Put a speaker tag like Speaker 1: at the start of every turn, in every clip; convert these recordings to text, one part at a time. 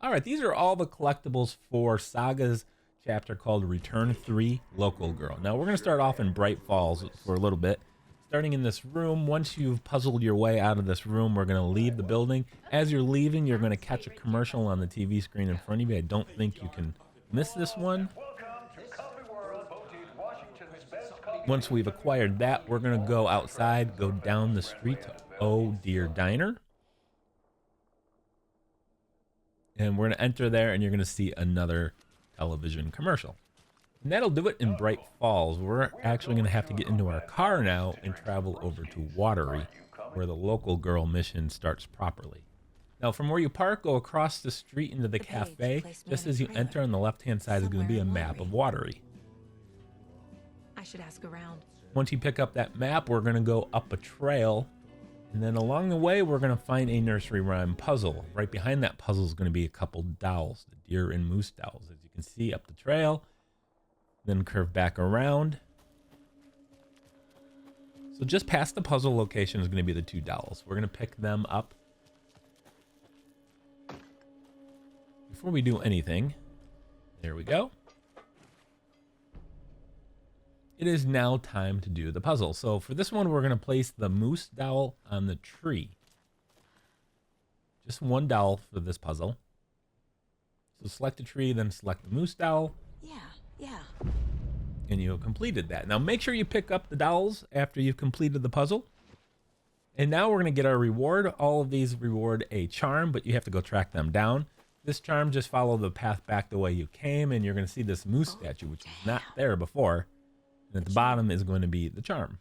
Speaker 1: All right, these are all the collectibles for Saga's chapter called Return 3 Local Girl. Now, we're going to start off in Bright Falls for a little bit. Starting in this room, once you've puzzled your way out of this room, we're going to leave the building. As you're leaving, you're going to catch a commercial on the TV screen in front of you. I don't think you can miss this one. Once we've acquired that, we're going to go outside, go down the street to Oh Dear Diner. And we're going to enter there, and you're going to see another television commercial. And that'll do it in Bright Falls. We're actually going to have to get into our car now and travel over to Watery, where the local girl mission starts properly. Now, from where you park, go across the street into the cafe. Just as you enter, on the left-hand side is going to be a map of Watery.
Speaker 2: I should ask around.
Speaker 1: Once you pick up that map, we're going to go up a trail. And then along the way, we're going to find a nursery rhyme puzzle. Right behind that puzzle is going to be a couple dolls, the deer and moose dolls. As you can see up the trail, then curve back around. So just past the puzzle location is going to be the two dolls. We're going to pick them up. Before we do anything, there we go. It is now time to do the puzzle. So for this one, we're going to place the moose doll on the tree. Just one doll for this puzzle. So select the tree, then select the moose doll.
Speaker 2: Yeah.
Speaker 1: And you have completed that. Now make sure you pick up the dolls after you've completed the puzzle. And now we're going to get our reward. All of these reward a charm, but you have to go track them down. This charm, just follow the path back the way you came, and you're going to see this moose statue, which was not there before. And at the bottom is going to be the charm.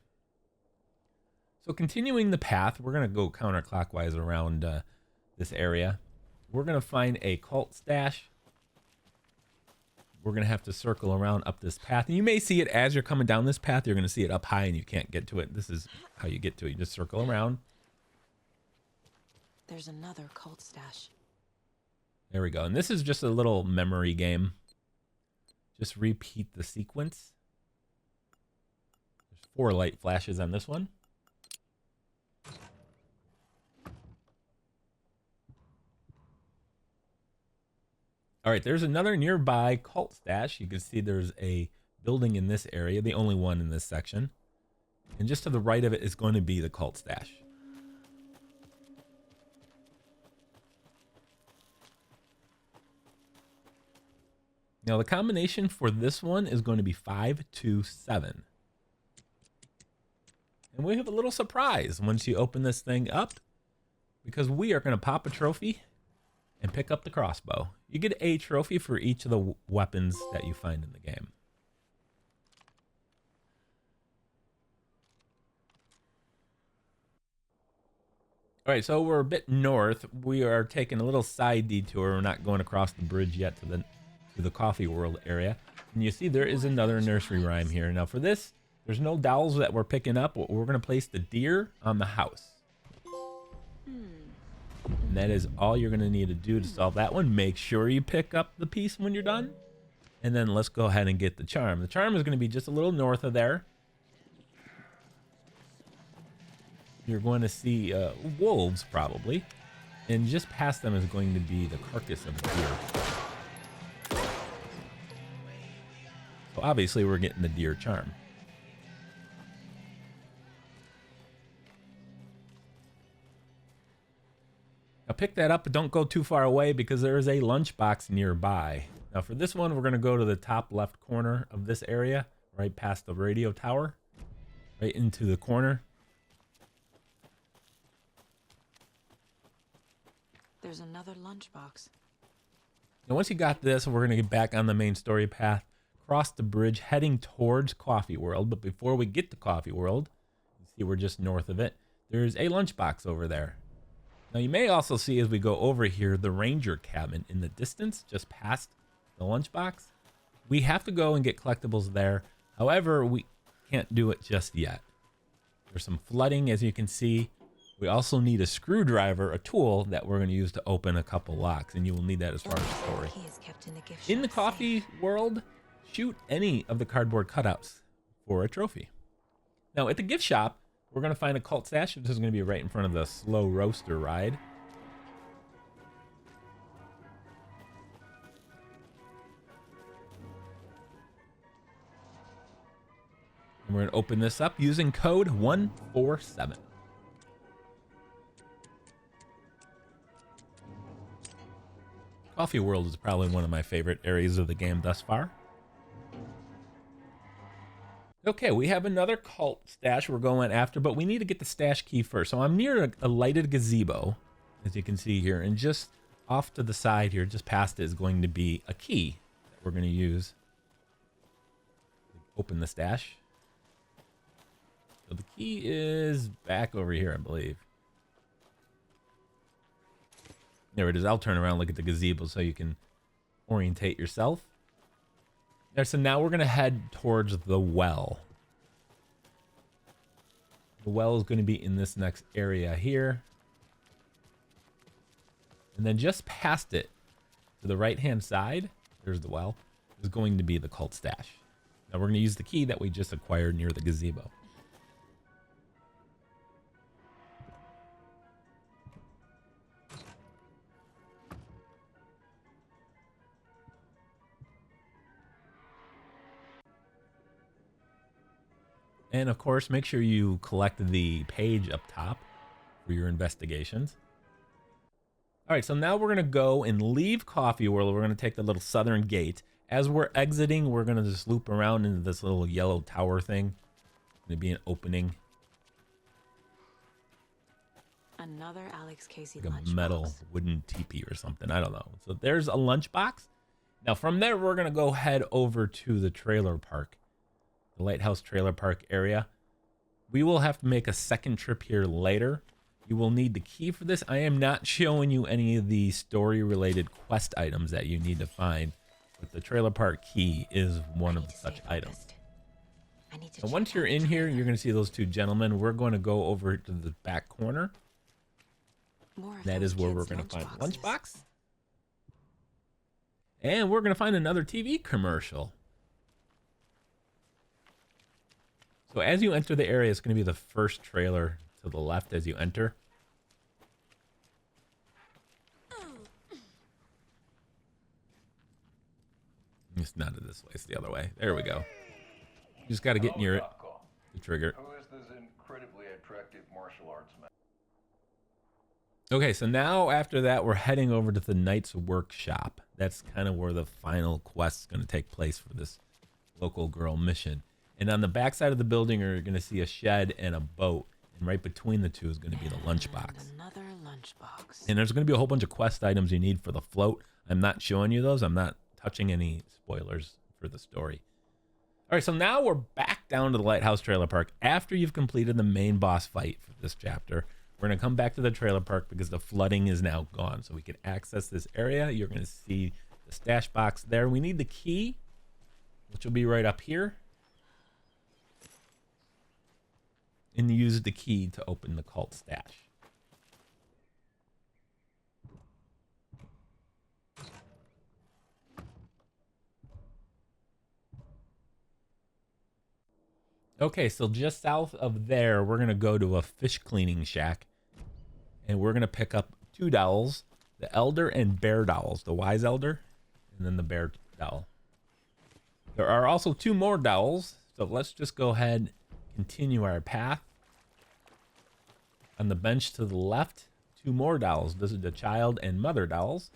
Speaker 1: So continuing the path, we're going to go counterclockwise around this area. We're going to find a cult stash. We're going to have to circle around up this path. And you may see it as you're coming down this path. You're going to see it up high and you can't get to it. This is how you get to it. You just circle around.
Speaker 2: There's another cult stash.
Speaker 1: There we go. And this is just a little memory game. Just repeat the sequence. 4 light flashes on this one. All right, there's another nearby cult stash. You can see there's a building in this area, the only one in this section. And just to the right of it is going to be the cult stash. Now the combination for this one is going to be 527. And we have a little surprise once you open this thing up, because we are going to pop a trophy and pick up the crossbow. You get a trophy for each of the weapons that you find in the game. All right, so we're a bit north. We are taking a little side detour. We're not going across the bridge yet to the Coffee World area. And you see there is another nursery rhyme here. Now for this, there's no dolls that we're picking up. We're going to place the deer on the house. And that is all you're going to need to do to solve that one. Make sure you pick up the piece when you're done. And then let's go ahead and get the charm. The charm is going to be just a little north of there. You're going to see wolves probably. And just past them is going to be the carcass of a deer. So obviously we're getting the deer charm. Now pick that up, but don't go too far away because there is a lunchbox nearby. Now for this one, we're going to go to the top left corner of this area, right past the radio tower, right into the corner.
Speaker 2: There's another lunchbox.
Speaker 1: Now once you got this, we're going to get back on the main story path, cross the bridge, heading towards Coffee World. But before we get to Coffee World, you see we're just north of it, there's a lunchbox over there. Now you may also see as we go over here, the ranger cabin in the distance, just past the lunchbox. We have to go and get collectibles there. However, we can't do it just yet. There's some flooding, as you can see. We also need a screwdriver, a tool that we're going to use to open a couple locks, and you will need that as part of the story. In the Coffee World, shoot any of the cardboard cutouts for a trophy. Now at the gift shop, we're going to find a cult stash. This is going to be right in front of the slow roaster ride. And we're going to open this up using code 147. Coffee World is probably one of my favorite areas of the game thus far. Okay, we have another cult stash we're going after, but we need to get the stash key first. So I'm near a lighted gazebo, as you can see here, and just off to the side here, just past it, is going to be a key that we're going to use to open the stash. So the key is back over here, I believe. There it is. I'll turn around and look at the gazebo so you can orientate yourself. There, so now we're going to head towards the well. The well is going to be in this next area here. And then just past it, to the right-hand side, there's the well, is going to be the cult stash. Now we're going to use the key that we just acquired near the gazebo. And of course, make sure you collect the page up top for your investigations. All right, so now we're gonna go and leave Coffee World. We're gonna take the little southern gate. As we're exiting, we're gonna just loop around into this little yellow tower thing. It's gonna be an opening.
Speaker 2: Another Alex Casey
Speaker 1: Like a
Speaker 2: lunchbox.
Speaker 1: metal wooden teepee or something, I don't know. So there's a lunchbox. Now from there, we're gonna go head over to the trailer park. The Lighthouse Trailer Park area. We will have to make a second trip here later. You will need the key for this. I am not showing you any of the story-related quest items that you need to find, but the trailer park key is one of such items. So once you're in here, you're going to see those two gentlemen. We're going to go over to the back corner. That is where we're going to find the lunchbox. And we're going to find another TV commercial. So as you enter the area, it's going to be the first trailer to the left as you enter. It's not this way, it's the other way. There we go. You just got to get near it to trigger.
Speaker 3: Who is this incredibly attractive martial arts man?
Speaker 1: Okay, so now after that, we're heading over to the Knight's Workshop. That's kind of where the final quest is going to take place for this local girl mission. And on the back side of the building, you're going to see a shed and a boat. And right between the two is going to be the lunchbox.
Speaker 2: Another lunchbox.
Speaker 1: And there's going to be a whole bunch of quest items you need for the float. I'm not showing you those. I'm not touching any spoilers for the story. All right, so now we're back down to the Lighthouse Trailer Park. After you've completed the main boss fight for this chapter, we're going to come back to the trailer park because the flooding is now gone. So we can access this area. You're going to see the stash box there. We need the key, which will be right up here. And use the key to open the cult stash. Okay, so just south of there, we're going to go to a fish cleaning shack. And we're going to pick up two dowels, the elder and bear dowels, the wise elder and then the bear dowel. There are also two more dowels, so let's just go ahead continue our path. On the bench to the left, two more dowels. This is the child and mother dowels.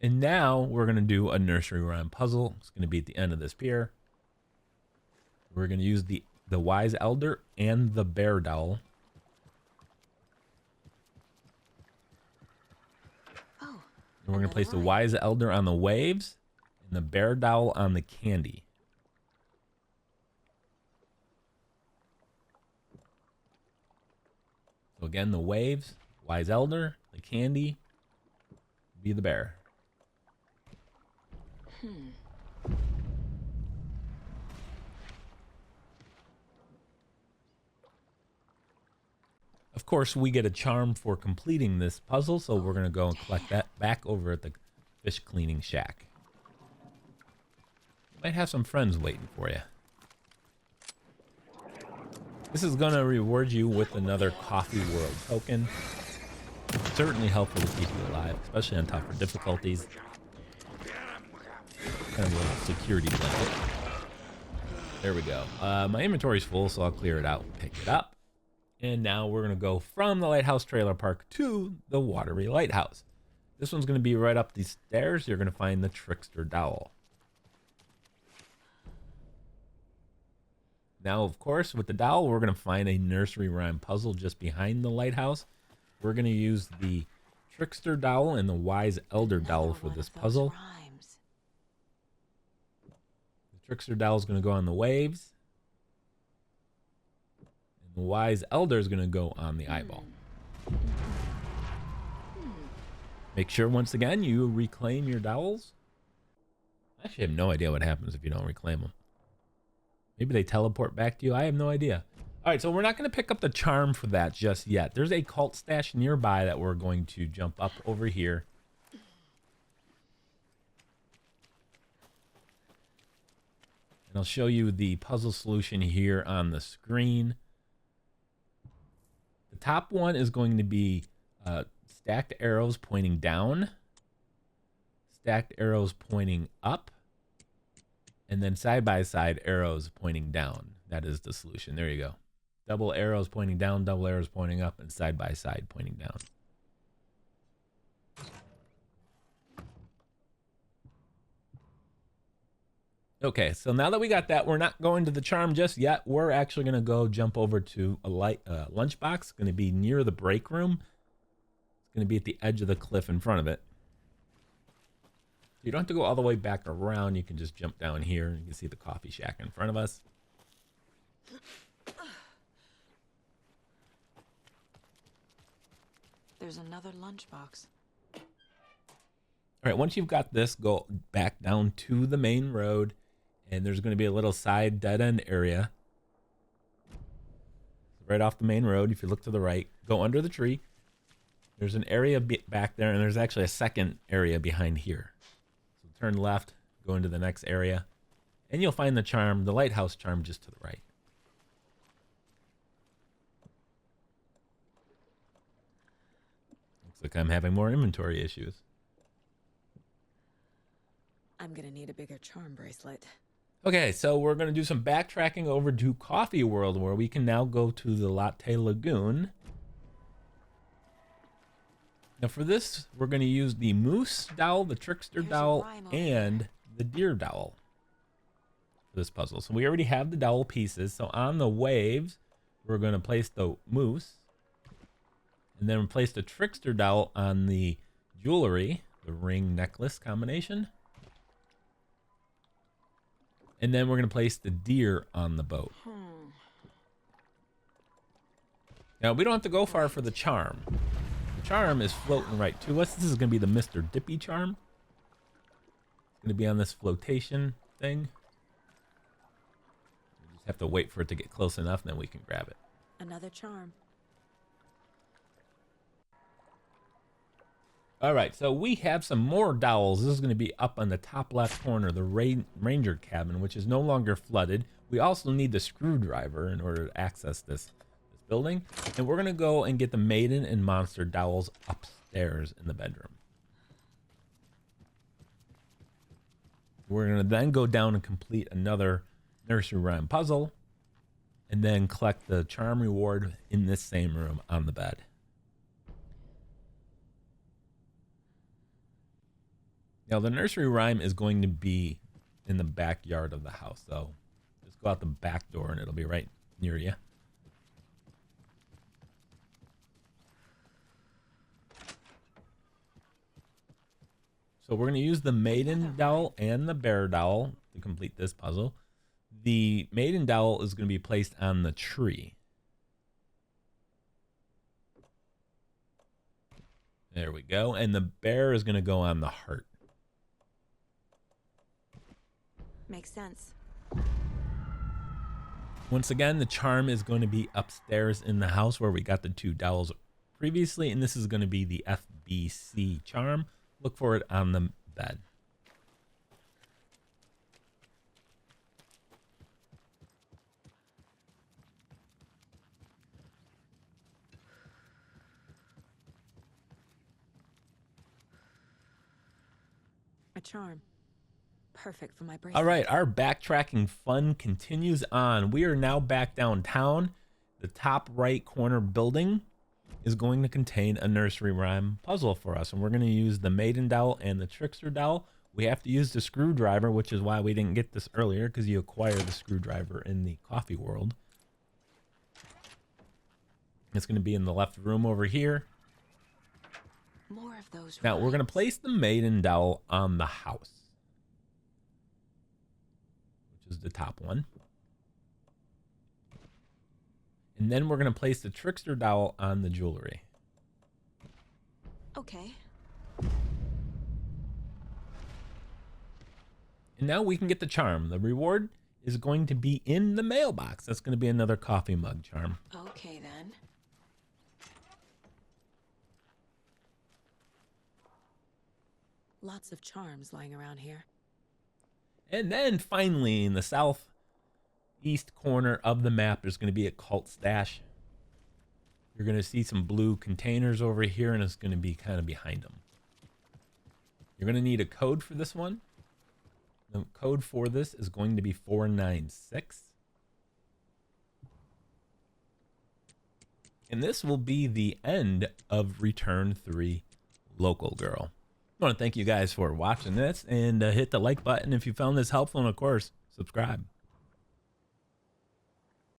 Speaker 1: And now we're going to do a nursery rhyme puzzle. It's going to be at the end of this pier. We're going to use the wise elder and the bear dowel.
Speaker 2: Oh,
Speaker 1: And we're going to place the wise elder on the waves and the bear dowel on the candy. So again, the waves, wise elder, the candy, be the bear. Of course, we get a charm for completing this puzzle, so we're going to go and collect that back over at the fish cleaning shack. Might have some friends waiting for you. This is going to reward you with another Coffee World token. Certainly helpful to keep you alive, especially on tougher difficulties. Kind of a little security blanket. There we go. My inventory's full, so I'll clear it out and pick it up. And now we're going to go from the Lighthouse Trailer Park to the Watery Lighthouse. This one's going to be right up these stairs. You're going to find the Trickster Doll. Now, of course, with the doll, we're going to find a nursery rhyme puzzle just behind the lighthouse. We're going to use the Trickster Doll and the Wise Elder Doll for this puzzle. The Trickster Doll is going to go on the waves. And the Wise Elder is going to go on the eyeball. Make sure, once again, you reclaim your dowels. I actually have no idea what happens if you don't reclaim them. Maybe they teleport back to you. I have no idea. All right, so we're not going to pick up the charm for that just yet. There's a cult stash nearby that we're going to jump up over here. And I'll show you the puzzle solution here on the screen. The top one is going to be stacked arrows pointing down, stacked arrows pointing up, and then side-by-side arrows pointing down. That is the solution. There you go. Double arrows pointing down, double arrows pointing up, and side-by-side pointing down. Okay, so now that we got that, we're not going to the charm just yet. We're actually going to go jump over to a lunchbox. It's going to be near the break room. It's going to be at the edge of the cliff in front of it. You don't have to go all the way back around. You can just jump down here. You can see the coffee shack in front of us.
Speaker 2: There's another lunchbox.
Speaker 1: All right, once you've got this, go back down to the main road, and there's going to be a little side dead-end area. Right off the main road, if you look to the right, go under the tree. There's an area back there, and there's actually a second area behind here. Turn left, go into the next area, and you'll find the charm, the lighthouse charm, just to the right. Looks like I'm having more inventory issues.
Speaker 2: I'm gonna need a bigger charm bracelet.
Speaker 1: Okay, so we're going to do some backtracking over to Coffee World, where we can now go to the Latte Lagoon. Now for this, we're going to use the Moose Doll, the Trickster Doll, and the Deer Doll for this puzzle. So we already have the dowel pieces. So on the waves, we're going to place the Moose, and then place the Trickster Doll on the jewelry, the ring necklace combination. And then we're going to place the deer on the boat. Now, we don't have to go far for the charm. The charm is floating right to us. This is going to be the Mr. Dippy charm. It's going to be on this flotation thing. We just have to wait for it to get close enough, and then we can grab it.
Speaker 2: Another charm.
Speaker 1: All right, so we have some more dowels. This is going to be up on the top left corner, the ranger cabin, which is no longer flooded. We also need the screwdriver in order to access this building. And we're going to go and get the Maiden and Monster dowels upstairs in the bedroom. We're going to then go down and complete another nursery rhyme puzzle, and then collect the charm reward in this same room on the bed. Now, the nursery rhyme is going to be in the backyard of the house, so just go out the back door and it'll be right near you. So we're going to use the Maiden dowel and the Bear dowel to complete this puzzle. The Maiden dowel is going to be placed on the tree. There we go. And the bear is going to go on the heart.
Speaker 2: Makes sense.
Speaker 1: Once again, the charm is going to be upstairs in the house where we got the two dowels previously, and this is going to be the FBC charm. Look for it on the bed.
Speaker 2: A charm. Perfect for my bracelet.
Speaker 1: All right, our backtracking fun continues on. We are now back downtown. The top right corner building is going to contain a nursery rhyme puzzle for us, and we're going to use the Maiden doll and the Trickster doll. We have to use the screwdriver, which is why we didn't get this earlier, because you acquire the screwdriver in the coffee world. It's going to be in the left room over here.
Speaker 2: More of those.
Speaker 1: Now, we're going to place the Maiden doll on the house, which is the top one. And then we're going to place the Trickster doll on the jewelry.
Speaker 2: Okay.
Speaker 1: And now we can get the charm. The reward is going to be in the mailbox. That's going to be another coffee mug charm.
Speaker 2: Okay then. Lots of charms lying around here.
Speaker 1: And then finally, in the southeast corner of the map, there's going to be a cult stash. You're going to see some blue containers over here, and it's going to be kind of behind them. You're going to need a code for this one. The code for this is going to be 496. And this will be the end of Return 3 Local Girl. I want to thank you guys for watching this, and hit the like button if you found this helpful, and of course, subscribe.